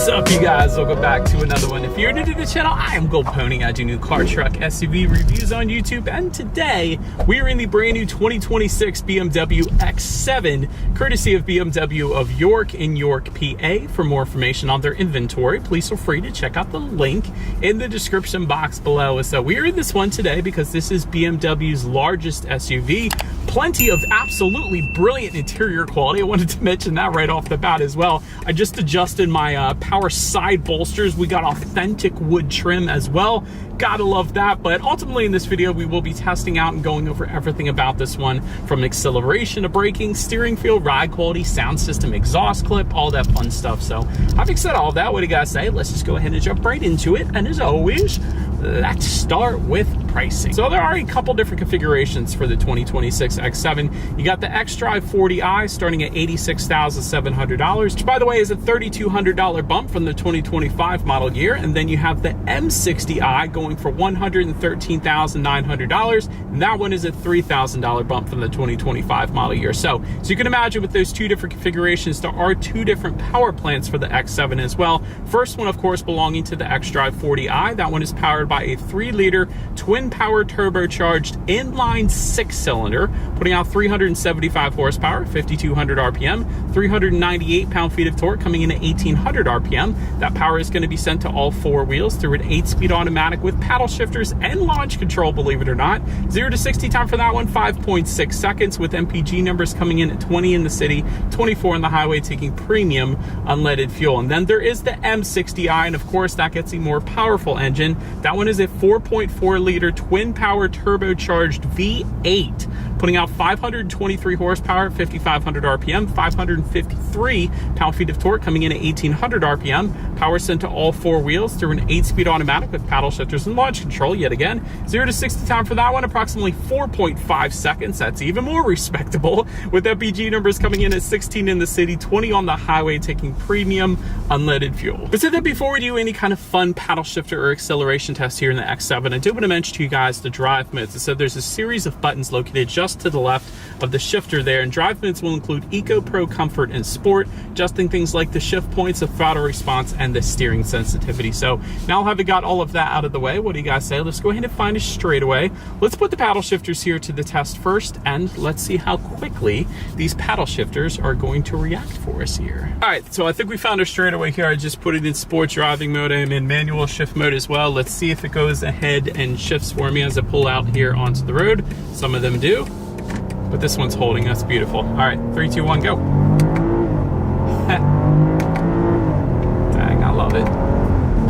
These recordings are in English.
What's up, you guys? Welcome back to another one. If you're new to the channel, I am Gold Pony. I do new car, truck, SUV reviews on YouTube, and today we are in the brand new 2026 BMW X7, courtesy of BMW of York in York, PA. For more information on their inventory, please feel free to check out the link in the description box below. So we are in this one today because this is BMW's largest SUV. Plenty of absolutely brilliant interior quality. I wanted to mention that right off the bat as well. I just adjusted my power side bolsters. We got authentic wood trim as well. Gotta love that. But ultimately in this video, we will be testing out and going over everything about this one, from acceleration to braking, steering feel, ride quality, sound system, exhaust clip, all that fun stuff. So having said all that, what do you guys say? Let's just go ahead and jump right into it. And as always, let's start with pricing. So there are a couple different configurations for the 2026 X7. You got the xDrive 40i starting at $86,700, which by the way is a $3,200 bump from the 2025 model year. And then you have the M60i going for $113,900. And that one is a $3,000 bump from the 2025 model year. So you can imagine with those two different configurations, there are two different power plants for the X7 as well. First one, of course, belonging to the xDrive 40i. That one is powered by a 3-liter twin power turbocharged inline 6-cylinder, putting out 375 horsepower, 5,200 RPM, 398 pound-feet of torque, coming in at 1,800 RPM. That power is going to be sent to all four wheels through an 8-speed automatic with paddle shifters and launch control, believe it or not. 0 to 60 time for that one, 5.6 seconds, with MPG numbers coming in at 20 in the city, 24 on the highway, taking premium unleaded fuel. And then there is the M60i, and of course that gets a more powerful engine. That one is a 4.4-liter twin power turbocharged V8, putting out 523 horsepower, 5,500 RPM, 553 pound-feet of torque, coming in at 1,800 RPM. Power sent to all four wheels through an 8-speed automatic with paddle shifters and launch control. Yet again, 0 to 60 time for that one, approximately 4.5 seconds. That's even more respectable, with MPG numbers coming in at 16 in the city, 20 on the highway, taking premium unleaded fuel. But so that before we do any kind of fun paddle shifter or acceleration test here in the X7, I do want to mention to you guys the drive modes. So there's a series of buttons located just to the left of the shifter there, and drive modes will include Eco, Pro, Comfort, and Sport, adjusting things like the shift points, the throttle response, and the steering sensitivity. So now having got all of that out of the way, what do you guys say? Let's go ahead and find a straightaway. Let's put the paddle shifters here to the test first, and let's see how quickly these paddle shifters are going to react for us here. All right, so I think we found a straightaway here. I just put it in sport driving mode. I'm in manual shift mode as well. Let's see if it goes ahead and shifts for me as I pull out here onto the road. Some of them do, but this one's holding. That's beautiful. All right, 3, 2, 1, go. Dang, I love it.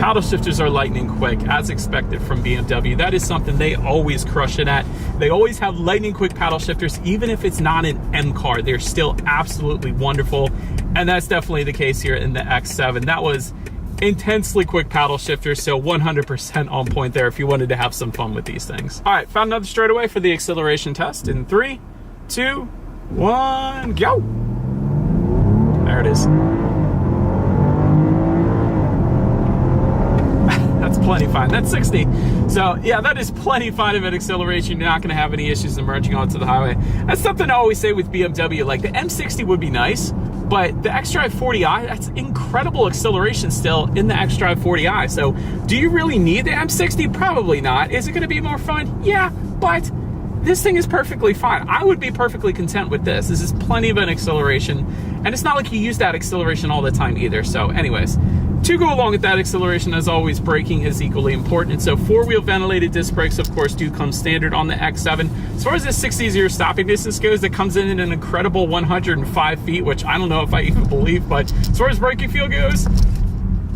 Paddle shifters are lightning quick, as expected from BMW. That is something they always crush it at. They always have lightning quick paddle shifters. Even if it's not an M car, they're still absolutely wonderful. And that's definitely the case here in the X7. That was intensely quick paddle shifter, so 100% on point there if you wanted to have some fun with these things. All right, found another straightaway for the acceleration test in 3, 2, 1, go. There it is. That's plenty fine. That's 60. So yeah, that is plenty fine of an acceleration. You're not going to have any issues emerging onto the highway. That's something I always say with BMW. Like, the M60 would be nice, but the xDrive 40i, that's incredible acceleration still in the xDrive 40i. So do you really need the M60? Probably not. Is it going to be more fun? Yeah, but this thing is perfectly fine. I would be perfectly content with this. This is plenty of an acceleration, and it's not like you use that acceleration all the time either. So anyways, to go along with that acceleration, as always, braking is equally important. And so 4-wheel ventilated disc brakes, of course, do come standard on the X7. As far as the 60-0 stopping distance goes, it comes in at an incredible 105 feet, which I don't know if I even believe, but as far as braking feel goes,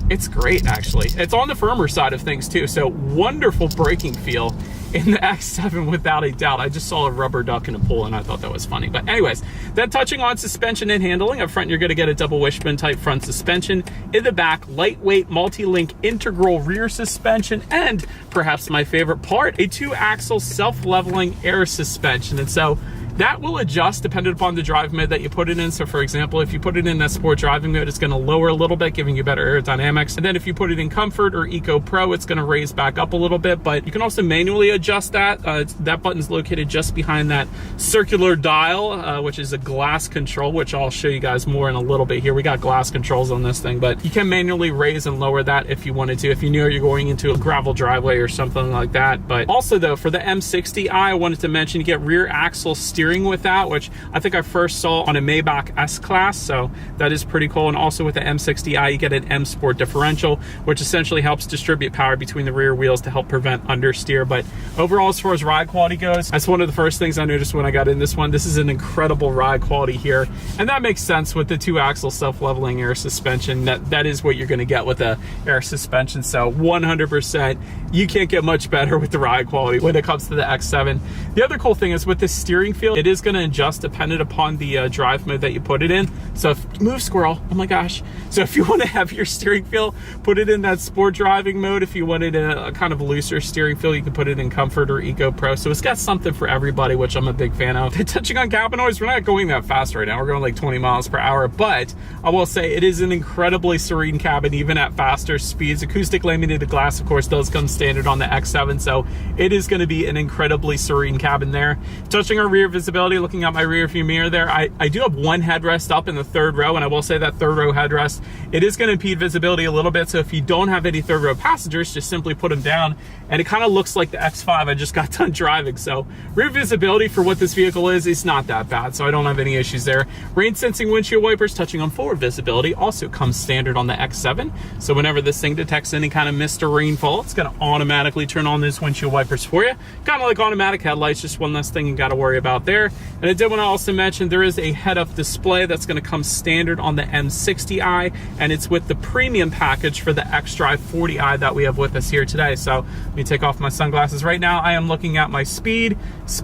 it's great, actually. It's on the firmer side of things too, so wonderful braking feel in the X7 without a doubt. I just saw a rubber duck in a pool and I thought that was funny. But anyways, then touching on suspension and handling, up front you're going to get a double wishbone type front suspension. In the back, lightweight multi-link integral rear suspension, and perhaps my favorite part, a 2-axle self-leveling air suspension. And so That will adjust depending upon the drive mode that you put it in. So for example, if you put it in that sport driving mode, it's going to lower a little bit, giving you better aerodynamics. And then if you put it in comfort or eco pro, it's going to raise back up a little bit, but you can also manually adjust that. That button's located just behind that circular dial, which is a glass control, which I'll show you guys more in a little bit here. We got glass controls on this thing, but you can manually raise and lower that if you wanted to, if you knew you're going into a gravel driveway or something like that. But also though, for the M60i, I wanted to mention you get rear axle steering with that, which I think I first saw on a Maybach S-Class, so that is pretty cool. And also with the M60i, you get an M Sport differential, which essentially helps distribute power between the rear wheels to help prevent understeer. But overall, as far as ride quality goes, that's one of the first things I noticed when I got in this one. This is an incredible ride quality here, and that makes sense with the 2-axle self-leveling air suspension. That is what you're going to get with the air suspension. So 100%, you can't get much better with the ride quality when it comes to the X7. The other cool thing is with the steering feel, it is going to adjust dependent upon the drive mode that you put it in. So if, move squirrel, oh my gosh. So if you want to have your steering feel, put it in that sport driving mode. If you wanted a kind of looser steering feel, you can put it in comfort or eco pro. So it's got something for everybody, which I'm a big fan of. Touching on cabin noise, we're not going that fast right now. We're going like 20 miles per hour, but I will say it is an incredibly serene cabin, even at faster speeds. Acoustic laminated glass, of course, does come standard on the X7, so it is going to be an incredibly serene cabin there. Touching our rear visibility, looking at my rear view mirror there, I do have one headrest up in the third row, and I will say that third row headrest, it is going to impede visibility a little bit. So if you don't have any third row passengers, just simply put them down, and it kind of looks like the X5 I just got done driving. So rear visibility for what this vehicle is not that bad, so I don't have any issues there. Rain sensing windshield wipers, touching on forward visibility, also comes standard on the X7. So whenever this thing detects any kind of mist or rainfall, it's going to automatically turn on those windshield wipers for you. Kind of like automatic headlights, just one less thing you got to worry about there. And I did want to also mention there is a head-up display that's going to come standard on the M60i, and it's with the premium package for the xDrive 40i that we have with us here today. So let me take off my sunglasses. Right now I am looking at my speed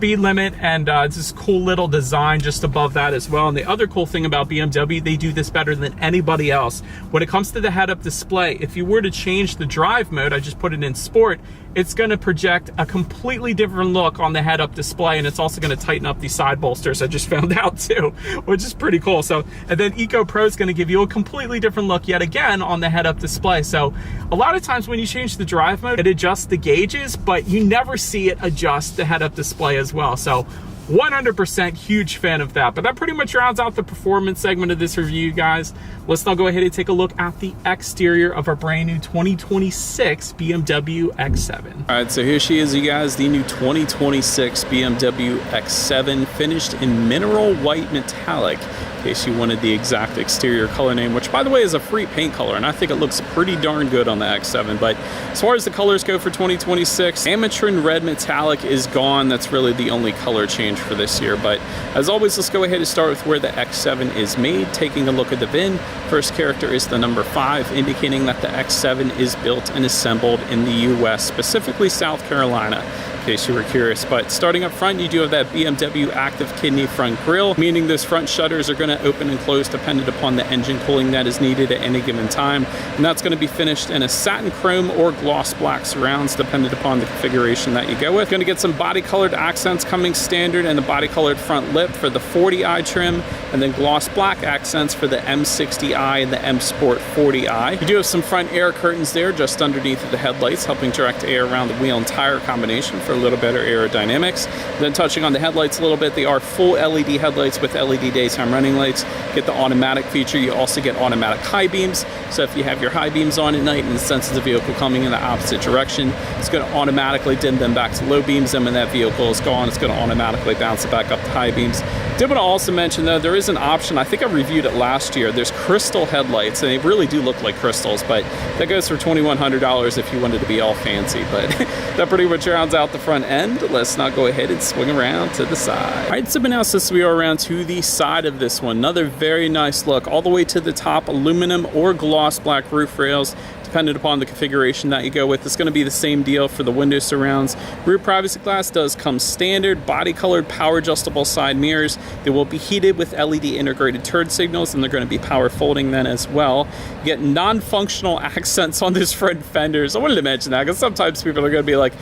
limit, and it's this cool little design just above that as well. And the other cool thing about BMW, they do this better than anybody else. When it comes to the head-up display, if you were to change the drive mode, I just put it in sport, it's going to project a completely different look on the head-up display, and it's also going to tighten up the side bolsters, I just found out too, which is pretty cool. So, and then Eco Pro is going to give you a completely different look yet again on the head-up display. So a lot of times when you change the drive mode, it adjusts the gauges, but you never see it adjust the head-up display as well. So 100% huge fan of that. But that pretty much rounds out the performance segment of this review, guys. Let's now go ahead and take a look at the exterior of our brand new 2026 BMW X7. All right, so here she is, you guys, the new 2026 BMW X7, finished in mineral white metallic, in case you wanted the exact exterior color name, which by the way is a free paint color, and I think it looks pretty darn good on the X7. But as far as the colors go for 2026, Amatrin red metallic is gone. That's really the only color change for this year. But as always, let's go ahead and start with where the X7 is made. Taking a look at the VIN, first character is the number 5, indicating that the X7 is built and assembled in the US, specifically South Carolina, in case you were curious. But starting up front, you do have that BMW active kidney front grille, meaning those front shutters are going to open and close dependent upon the engine cooling that is needed at any given time. And that's going to be finished in a satin chrome or gloss black surrounds, dependent upon the configuration that you go with. Going to get some body colored accents coming standard, and the body colored front lip for the 40i trim, and then gloss black accents for the M60i and the M Sport 40i. You do have some front air curtains there just underneath the headlights, helping direct air around the wheel and tire combination for a little better aerodynamics. Then touching on the headlights a little bit, they are full LED headlights with LED daytime running lights. Get the automatic feature. You also get automatic high beams. So if you have your high beams on at night and it senses the vehicle coming in the opposite direction, it's going to automatically dim them back to low beams, and when that vehicle is gone, it's going to automatically bounce it back up to high beams. Did want to also mention though, there is an option, I think I reviewed it last year, there's crystal headlights, and they really do look like crystals, but that goes for $2,100 if you wanted to be all fancy. But that pretty much rounds out the front end. Let's now go ahead and swing around to the side. All right, so now since we are around to the side of this one, another very nice look all the way to the top, aluminum or gloss black roof rails. depending upon the configuration that you go with. It's going to be the same deal for the window surrounds. Rear privacy glass does come standard, body colored, power adjustable side mirrors. They will be heated with LED integrated turn signals, and they're going to be power folding then as well. You get non-functional accents on those front fenders. I wanted to mention that because sometimes people are going to be like,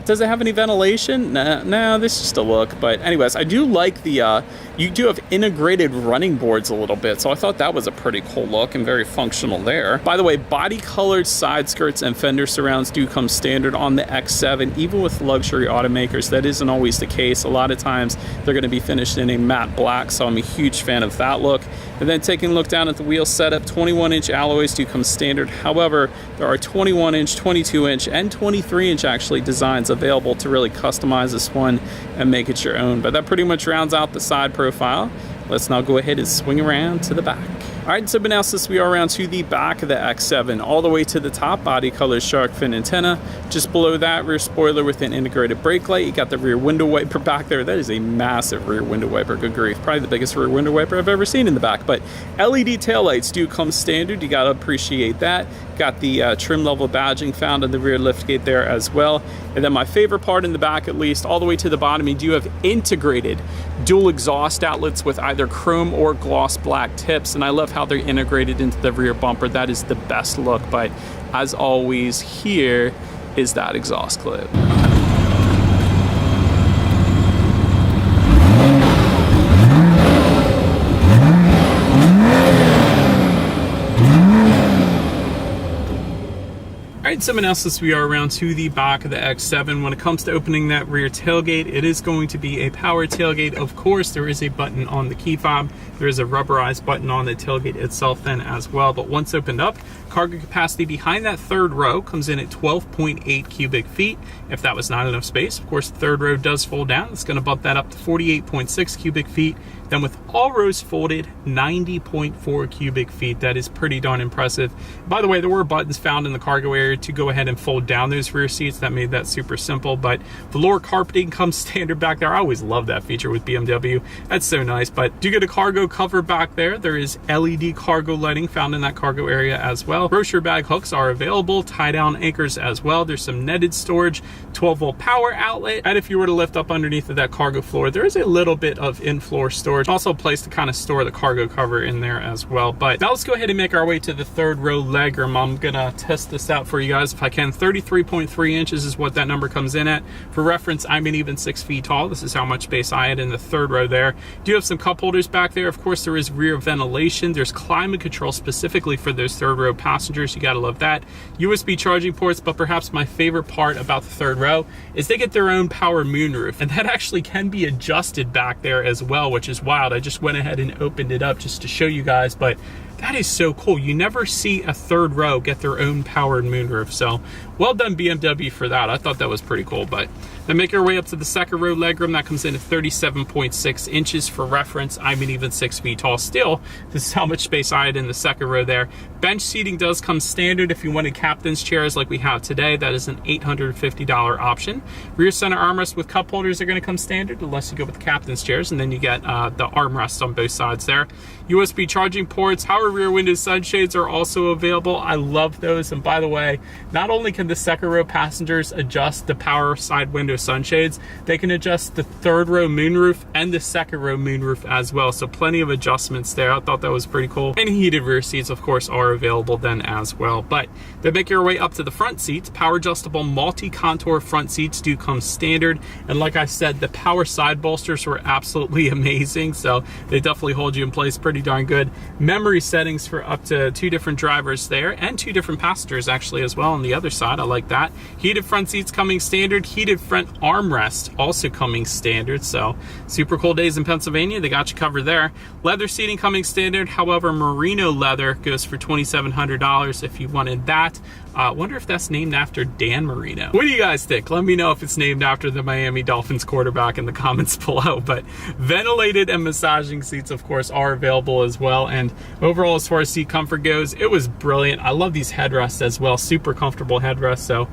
does it have any ventilation? Nah, this is just a look. But anyways, I do like the, you do have integrated running boards a little bit, so I thought that was a pretty cool look and very functional there. By the way, body colored side skirts and fender surrounds do come standard on the X7, even with luxury automakers. That isn't always the case. A lot of times they're going to be finished in a matte black, so I'm a huge fan of that look. And then taking a look down at the wheel setup, 21-inch alloys do come standard. However, there are 21-inch, 22-inch, and 23-inch actually designs available to really customize this one and make it your own. But that pretty much rounds out the side profile. Let's now go ahead and swing around to the back. All right, so now since we are around to the back of the X7, all the way to the top, body color shark fin antenna. Just below that, rear spoiler with an integrated brake light. You got the rear window wiper back there. That is a massive rear window wiper, good grief. Probably the biggest rear window wiper I've ever seen in the back. But LED taillights do come standard. You gotta appreciate that. Got the trim level badging found on the rear liftgate there as well. And then my favorite part in the back, at least, all the way to the bottom, you do have integrated dual exhaust outlets with either chrome or gloss black tips. And I love how they're integrated into the rear bumper. That is the best look. But as always, here is that exhaust clip. Alright, so now since we are around to the back of the X7, when it comes to opening that rear tailgate, it is going to be a power tailgate. Of course, there is a button on the key fob. There is a rubberized button on the tailgate itself then as well. But once opened up, cargo capacity behind that third row comes in at 12.8 cubic feet. If that was not enough space, of course, the third row does fold down. It's going to bump that up to 48.6 cubic feet. Then with all rows folded, 90.4 cubic feet. That is pretty darn impressive. By the way, there were buttons found in the cargo area to go ahead and fold down those rear seats. That made that super simple, but the lower carpeting comes standard back there. I always love that feature with BMW. That's so nice. But do get a cargo cover back there. There is LED cargo lighting found in that cargo area as well. Grocery bag hooks are available, tie down anchors as well. There's some netted storage, 12-volt power outlet, and if you were to lift up underneath of that cargo floor, there is a little bit of in-floor storage. Also a place to kind of store the cargo cover in there as well. But now let's go ahead and make our way to the third row legroom. I'm gonna test this out for you guys if I can. 33.3 inches is what that number comes in at. For reference, I'm an even 6 feet tall. This is how much space I had in the third row there. Do have some cup holders back there. Of course, there is rear ventilation. There's climate control specifically for those third row passengers. You gotta love that. USB charging ports, but perhaps my favorite part about the third row is they get their own power moonroof, and that actually can be adjusted back there as well, which is wild. I just went ahead and opened it up just to show you guys, but that is so cool. You never see a third row get their own powered moonroof. So well done BMW for that. I thought that was pretty cool. But then make our way up to the second row legroom. That comes in at 37.6 inches. For reference, I'm an even 6 feet tall still. This is how much space I had in the second row there. Bench seating does come standard. If you wanted captain's chairs like we have today, that is an $850 option. Rear center armrest with cup holders are going to come standard unless you go with the captain's chairs, and then you get the armrests on both sides there. USB charging ports, power rear window sunshades are also available. I love those. And by the way, not only can the second row passengers adjust the power side window sunshades, they can adjust the third row moonroof and the second row moonroof as well. So plenty of adjustments there. I thought that was pretty cool. And heated rear seats, of course, are available then as well. But they make your way up to the front seats. Power adjustable multi-contour front seats do come standard. And like I said, the power side bolsters were absolutely amazing. So they definitely hold you in place pretty darn good. Memory settings for up to 2 different drivers there and 2 different passengers actually as well on the other side. I like that. Heated front seats coming standard. Heated front armrest also coming standard. So super cool days in Pennsylvania. They got you covered there. Leather seating coming standard. However, merino leather goes for $2,700 if you wanted that. Wonder if that's named after Dan Marino. What do you guys think? Let me know if it's named after the Miami Dolphins quarterback in the comments below. But ventilated and massaging seats, of course, are available as well. And overall, as far as seat comfort goes, it was brilliant. I love these headrests as well. Super comfortable headrests. So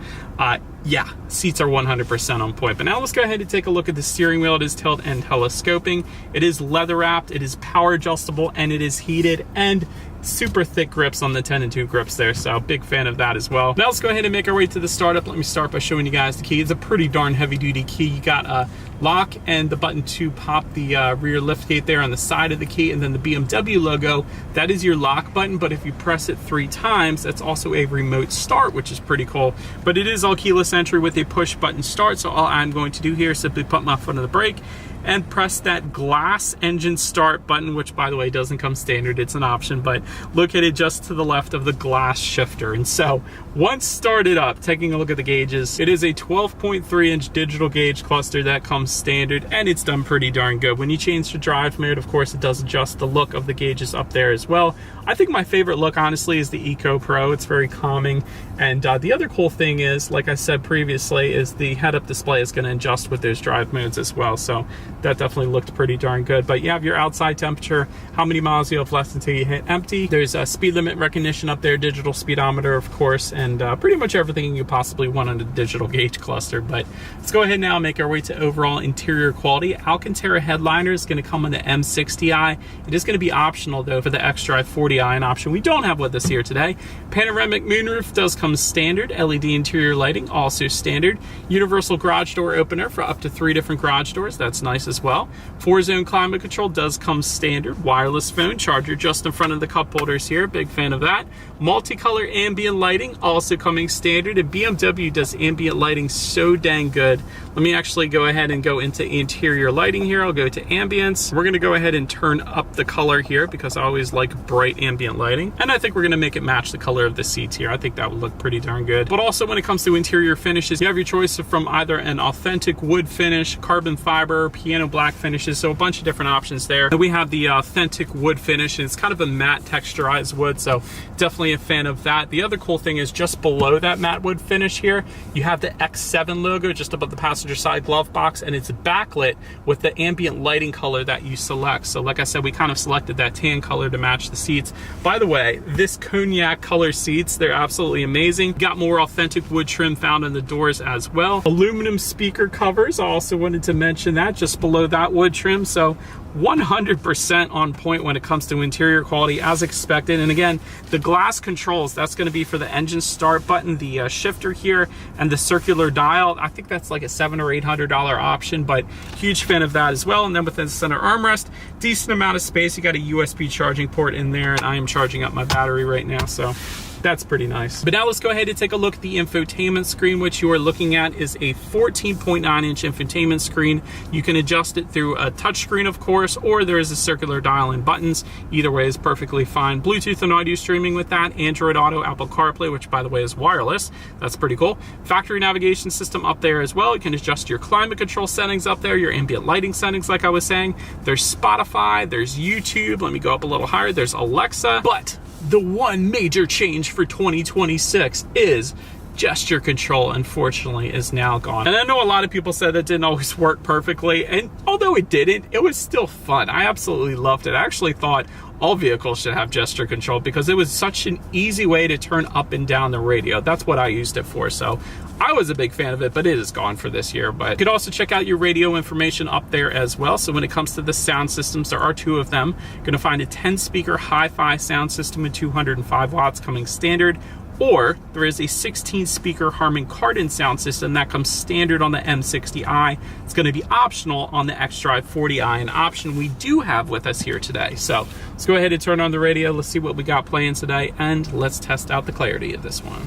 Yeah, seats are 100% on point. But now let's go ahead and take a look at the steering wheel. It is tilt and telescoping. It is leather wrapped, it is power adjustable, and it is heated, and super thick grips on the 10 and 2 grips there, so big fan of that as well. Now let's go ahead and make our way to the startup. Let me start by showing you guys the key. It's a pretty darn heavy duty key. You got a lock and the button to pop the rear lift gate there on the side of the key, and then the BMW logo, that is your lock button, but if you press it 3 times, that's also a remote start, which is pretty cool. But it is all keyless entry with a push button start, so all I'm going to do here is simply put my foot on the brake and press that glass engine start button, which by the way doesn't come standard, it's an option, but located just to the left of the glass shifter. And so once started up, taking a look at the gauges, it is a 12.3-inch digital gauge cluster that comes standard, and it's done pretty darn good. When you change to drive mode, of course, it does adjust the look of the gauges up there as well. I think my favorite look, honestly, is the Eco Pro. It's very calming. And the other cool thing is, like I said previously, is the head-up display is going to adjust with those drive modes as well. So that definitely looked pretty darn good. But you have your outside temperature, how many miles you have left until you hit empty. There's a speed limit recognition up there, digital speedometer, of course, and pretty much everything you possibly want on a digital gauge cluster. But let's go ahead now and make our way to overall interior quality. Alcantara headliner is going to come on the M60i. It is going to be optional though for the xDrive 40i, an option we don't have with us here today. Panoramic moonroof does come standard. LED interior lighting also standard. Universal garage door opener for up to 3 different garage doors. That's nice as well. 4-zone climate control does come standard. Wireless phone charger just in front of the cup holders here. Big fan of that. Multicolor ambient lighting also coming standard, and BMW does ambient lighting so dang good. Let me actually go ahead and go into interior lighting here. I'll go to ambience. We're going to go ahead and turn up the color here because I always like bright ambient lighting, and I think we're going to make it match the color of the seats here. I think that would look pretty darn good. But also when it comes to interior finishes, you have your choice from either an authentic wood finish, carbon fiber, piano black finishes, so a bunch of different options there. And we have the authentic wood finish, and it's kind of a matte texturized wood, so definitely a fan of that. The other cool thing is just below that matte wood finish here, you have the X7 logo just above the passenger side glove box, and it's backlit with the ambient lighting color that you select. So like I said, we kind of selected that tan color to match the seats. By the way, this cognac color seats, they're absolutely amazing. Got more authentic wood trim found in the doors as well. Aluminum speaker covers, I also wanted to mention that just below that wood trim. So 100% on point when it comes to interior quality as expected. And again, the glass controls, that's going to be for the engine start button, the shifter here, and the circular dial. I think that's like a $700 or $800 option, but huge fan of that as well. And then within the center armrest, decent amount of space. You got a USB charging port in there, and I am charging up my battery right now, so that's pretty nice. But now let's go ahead and take a look at the infotainment screen. What you are looking at is a 14.9-inch infotainment screen. You can adjust it through a touchscreen, of course, or there is a circular dial and buttons. Either way is perfectly fine. Bluetooth and audio streaming with that. Android Auto, Apple CarPlay, which by the way is wireless. That's pretty cool. Factory navigation system up there as well. You can adjust your climate control settings up there, your ambient lighting settings, like I was saying. There's Spotify, there's YouTube. Let me go up a little higher. There's Alexa. But the one major change for 2026 is gesture control, unfortunately, is now gone. And I know a lot of people said that didn't always work perfectly, and although it didn't, it was still fun. I absolutely loved it. I actually thought all vehicles should have gesture control because it was such an easy way to turn up and down the radio. That's what I used it for, so I was a big fan of it, but it is gone for this year. But you could also check out your radio information up there as well. So when it comes to the sound systems, there are 2 of them. You're going to find a 10-speaker hi-fi sound system with 205 watts coming standard, or there is a 16-speaker Harman Kardon sound system that comes standard on the M60i. It's going to be optional on the xDrive 40i, an option we do have with us here today. So let's go ahead and turn on the radio. Let's see what we got playing today, and let's test out the clarity of this one.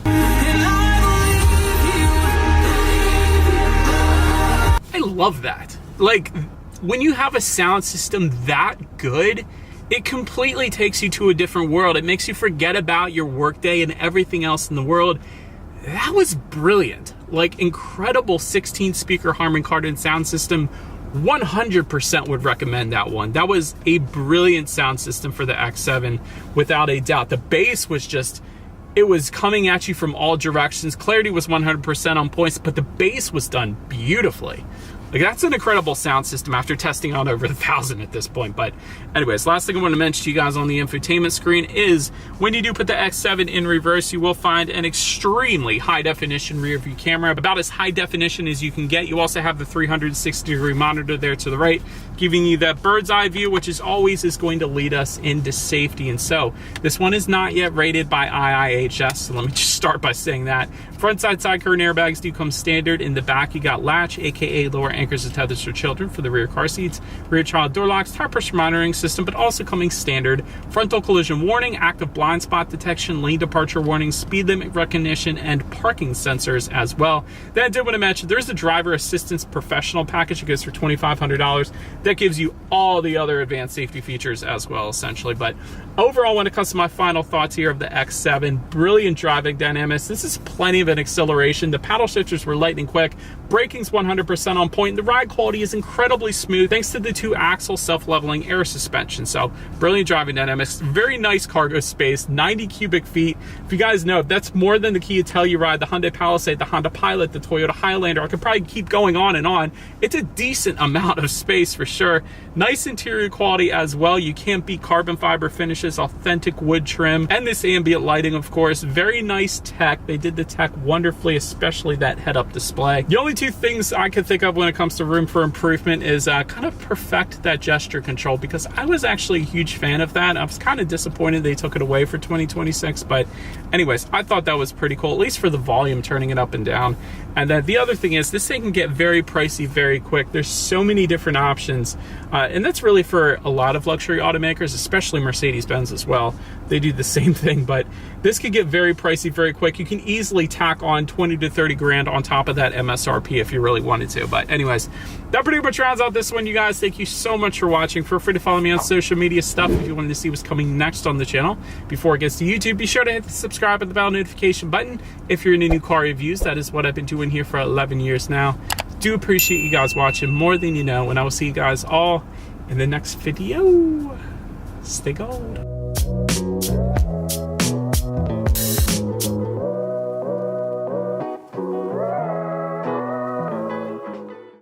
I love that. Like, when you have a sound system that good, it completely takes you to a different world. It makes you forget about your workday and everything else in the world. That was brilliant. Like, incredible 16-speaker Harman Kardon sound system. 100% would recommend that one. That was a brilliant sound system for the X7, without a doubt. The bass was just, it was coming at you from all directions. Clarity was 100% on points, but the bass was done beautifully. Like, that's an incredible sound system after testing on over 1,000 at this point. But anyways, last thing I want to mention to you guys on the infotainment screen is when you do put the X7 in reverse, you will find an extremely high definition rear view camera, about as high definition as you can get. You also have the 360-degree monitor there to the right, giving you that bird's eye view, which is always going to lead us into safety. And so this one is not yet rated by IIHS, so let me just start by saying that. Front side curtain airbags do come standard. In the back, you got latch, aka lower anchors and tethers for children for the rear car seats, rear child door locks, tire pressure monitoring system, but also coming standard. Frontal collision warning, active blind spot detection, lane departure warning, speed limit recognition, and parking sensors as well. Then I did want to mention there's a driver assistance professional package. It goes for $2,500. That gives you all the other advanced safety features as well, essentially. But overall, when it comes to my final thoughts here of the X7, brilliant driving dynamics. This is plenty of an acceleration. The paddle shifters were lightning quick. Braking's 100% on point. The ride quality is incredibly smooth thanks to the 2-axle self-leveling air suspension. So brilliant driving dynamics. Very nice cargo space, 90 cubic feet. If you guys know, that's more than the Kia Telluride, the Hyundai Palisade, the Honda Pilot, the Toyota Highlander. I could probably keep going on and on. It's a decent amount of space for sure. Nice interior quality as well. You can't beat carbon fiber finishes, authentic wood trim, and this ambient lighting, of course. Very nice tech. They did the tech wonderfully, especially that head-up display. The only two things I can think of when it comes to room for improvement is kind of perfect that gesture control, because I was actually a huge fan of that. I was kind of disappointed they took it away for 2026, but anyways, I thought that was pretty cool, at least for the volume, turning it up and down. And then the other thing is this thing can get very pricey very quick. There's so many different options, and that's really for a lot of luxury automakers, especially Mercedes-Benz as well. They do the same thing, but this could get very pricey very quick. You can easily tack on 20 to 30 grand on top of that MSRP if you really wanted to. But anyways, that pretty much rounds out this one, you guys. Thank you so much for watching. Feel free to follow me on social media stuff if you wanted to see what's coming next on the channel. Before it gets to YouTube, be sure to hit the subscribe and the bell notification button if you're into new car reviews. That is what I've been doing here for 11 years now. Do appreciate you guys watching more than you know, and I will see you guys all in the next video. Stay gold.